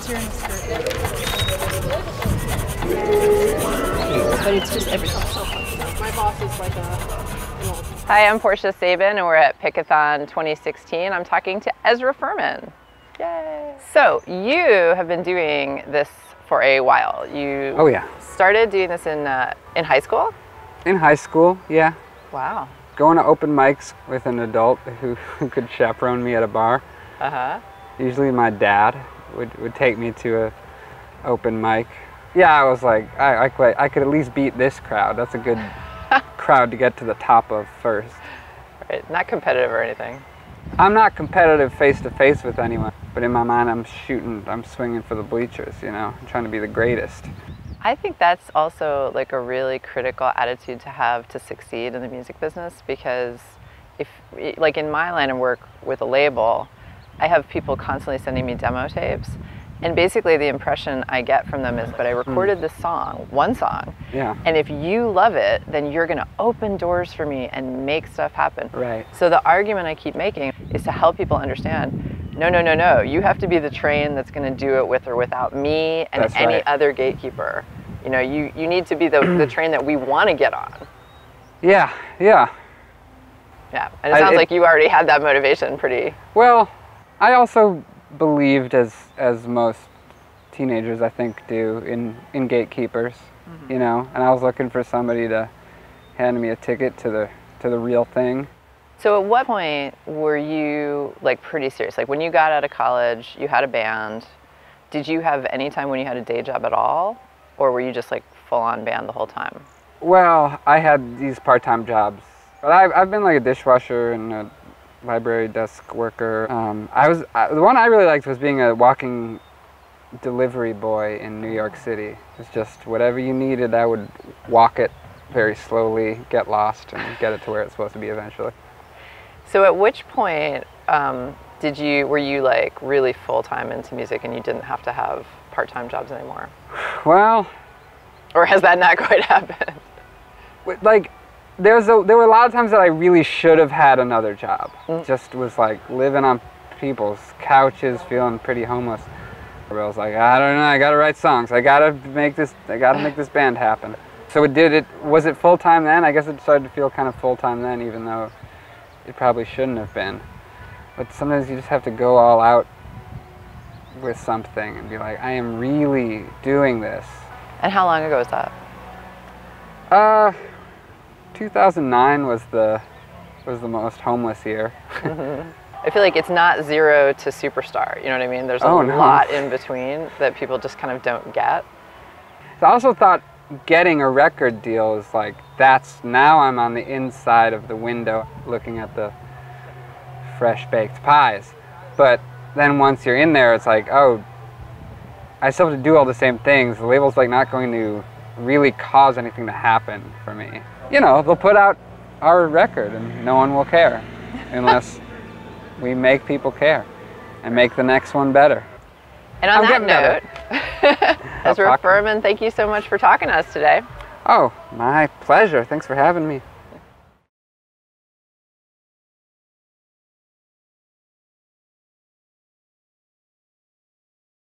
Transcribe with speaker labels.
Speaker 1: once you're in the skirt. But it's just everything. My boss is like a...
Speaker 2: Hi, I'm Portia Sabin, and we're at Pickathon 2016. I'm talking to Ezra Furman. Yay! So, you have been doing this for a while. You started doing this in high school?
Speaker 3: In high school, yeah.
Speaker 2: Wow.
Speaker 3: Going to open mics with an adult who could chaperone me at a bar.
Speaker 2: Uh-huh.
Speaker 3: Usually my dad would take me to a open mic. Yeah, I was like, I could at least beat this crowd. That's a good crowd to get to the top of first.
Speaker 2: Right, not competitive or anything.
Speaker 3: I'm not competitive face to face with anyone, but in my mind I'm swinging for the bleachers, you know, I'm trying to be the greatest.
Speaker 2: I think that's also like a really critical attitude to have to succeed in the music business, because if, like in my line of work with a label, I have people constantly sending me demo tapes, and basically the impression I get from them is, but I recorded this song, one song, and if you love it, then you're going to open doors for me and make stuff happen.
Speaker 3: Right.
Speaker 2: So the argument I keep making is to help people understand, no, you have to be the train that's going to do it with or without me and any other gatekeeper. You know, you need to be the train that we want to get on. Yeah, and it sounds like you already had that motivation pretty...
Speaker 3: Well, I also believed, as most teenagers I think do, in gatekeepers, you know, and I was looking for somebody to hand me a ticket to the real thing.
Speaker 2: So at what point were you like pretty serious? Like when you got out of college, you had a band. Did you have any time when you had a day job at all, or were you just like full-on band the whole time?
Speaker 3: Well, I had these part-time jobs, but I've been like a dishwasher and a library desk worker. The one I really liked was being a walking delivery boy in New York City. It's just whatever you needed, I would walk it very slowly, get lost, and get it to where it's supposed to be eventually.
Speaker 2: So at which point were you like really full-time into music and you didn't have to have part-time jobs anymore?
Speaker 3: Well...
Speaker 2: Or has that not quite happened?
Speaker 3: Like, there were a lot of times that I really should have had another job. Just was like living on people's couches, feeling pretty homeless. I was like, I don't know, I gotta write songs. I gotta make this band happen. So was it full-time then? I guess it started to feel kind of full-time then, even though it probably shouldn't have been. But sometimes you just have to go all out with something and be like, I am really doing this.
Speaker 2: And how long ago was that?
Speaker 3: 2009 was the most homeless year.
Speaker 2: I feel like it's not zero to superstar, you know what I mean? There's a lot in between that people just kind of don't get.
Speaker 3: I also thought getting a record deal is like, now I'm on the inside of the window looking at the fresh baked pies. But then once you're in there, it's like, oh, I still have to do all the same things. The label's like not going to really cause anything to happen for me. You know, they'll put out our record and no one will care unless we make people care and make the next one better.
Speaker 2: And on that note, Ezra Furman, thank you so much for talking to us today.
Speaker 3: Oh, my pleasure. Thanks for having me.